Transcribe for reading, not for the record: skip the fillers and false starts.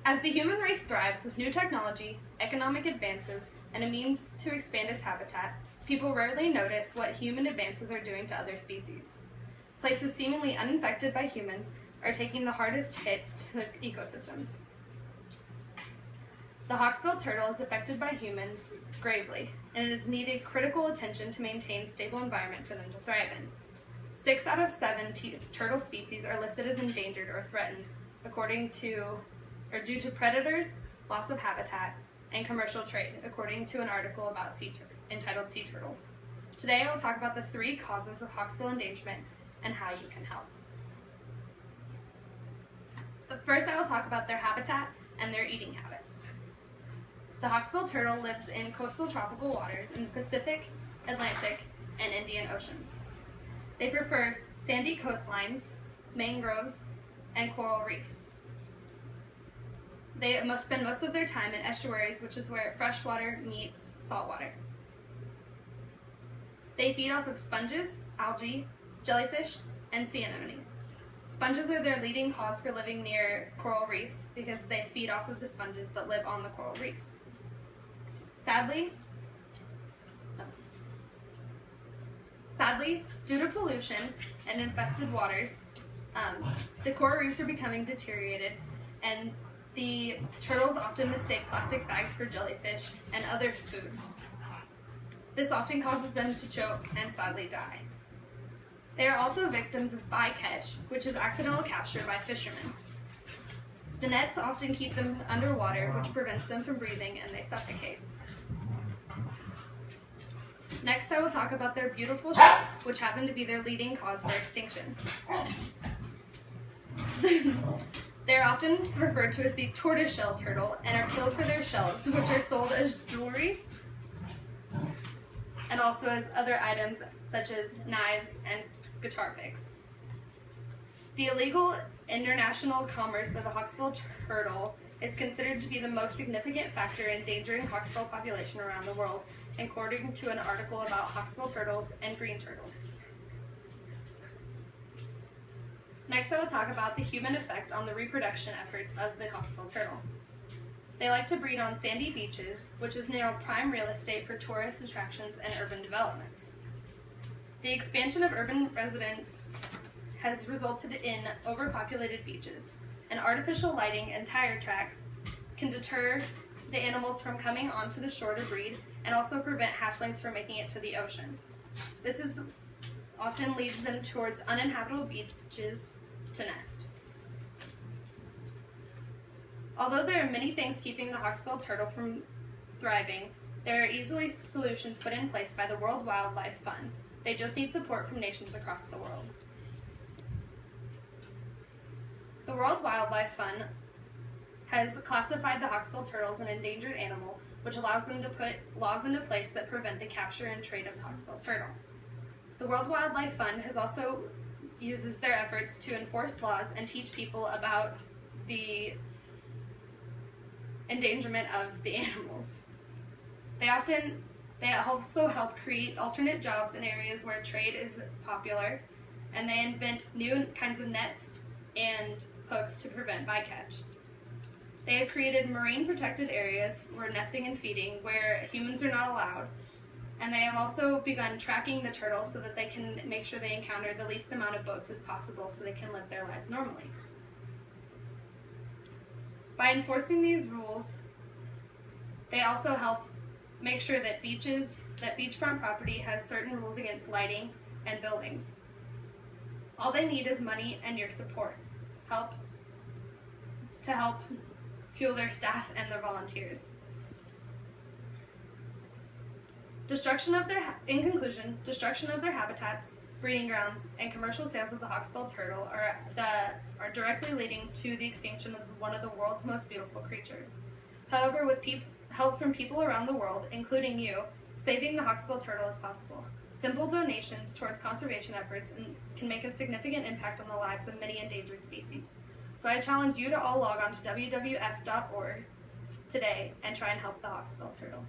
As the human race thrives with new technology, economic advances, and a means to expand its habitat, people rarely notice what human advances are doing to other species. Places seemingly uninfected by humans are taking the hardest hits to the ecosystems. The Hawksbill turtle is affected by humans gravely, and it has needed critical attention to maintain a stable environment for them to thrive in. 6 out of 7 turtle species are listed as endangered or threatened, due to predators, loss of habitat, and commercial trade, according to an article about entitled Sea Turtles. Today I will talk about the 3 causes of hawksbill endangerment and how you can help. But first I will talk about their habitat and their eating habits. The hawksbill turtle lives in coastal tropical waters in the Pacific, Atlantic, and Indian Oceans. They prefer sandy coastlines, mangroves, and coral reefs. They must spend most of their time in estuaries, which is where fresh water meets salt water. They feed off of sponges, algae, jellyfish, and sea anemones. Sponges are their leading cause for living near coral reefs because they feed off of the sponges that live on the coral reefs. Sadly, due to pollution and infested waters, the coral reefs are becoming deteriorated, and the turtles often mistake plastic bags for jellyfish and other foods. This often causes them to choke and sadly die. They are also victims of bycatch, which is accidental capture by fishermen. The nets often keep them underwater, which prevents them from breathing, and they suffocate. Next, I will talk about their beautiful shells, which happen to be their leading cause for extinction. They are often referred to as the tortoiseshell turtle and are killed for their shells, which are sold as jewelry and also as other items such as knives and guitar picks. The illegal international commerce of a hawksbill turtle is considered to be the most significant factor endangering hawksbill population around the world, according to an article about hawksbill turtles and green turtles. Next, I will talk about the human effect on the reproduction efforts of the hawksbill turtle. They like to breed on sandy beaches, which is now prime real estate for tourist attractions and urban developments. The expansion of urban residents has resulted in overpopulated beaches, and artificial lighting and tire tracks can deter the animals from coming onto the shore to breed and also prevent hatchlings from making it to the ocean. This often leads them towards uninhabitable beaches to nest. Although there are many things keeping the hawksbill turtle from thriving, there are easily solutions put in place by the World Wildlife Fund. They just need support from nations across the world. The World Wildlife Fund has classified the hawksbill turtle as an endangered animal, which allows them to put laws into place that prevent the capture and trade of the hawksbill turtle. The World Wildlife Fund has also uses their efforts to enforce laws and teach people about the endangerment of the animals. They also help create alternate jobs in areas where trade is popular, and they invent new kinds of nets and hooks to prevent bycatch. They have created marine protected areas for nesting and feeding where humans are not allowed, and they have also begun tracking the turtles so that they can make sure they encounter the least amount of boats as possible so they can live their lives normally. By enforcing these rules, they also help make sure that beachfront property has certain rules against lighting and buildings. All they need is money and your support to help fuel their staff and their volunteers. In conclusion, destruction of their habitats, breeding grounds, and commercial sales of the hawksbill turtle are directly leading to the extinction of one of the world's most beautiful creatures. However, with help from people around the world, including you, saving the hawksbill turtle is possible. Simple donations towards conservation efforts can make a significant impact on the lives of many endangered species. So I challenge you to all log on to WWF.org today and try and help the hawksbill turtle.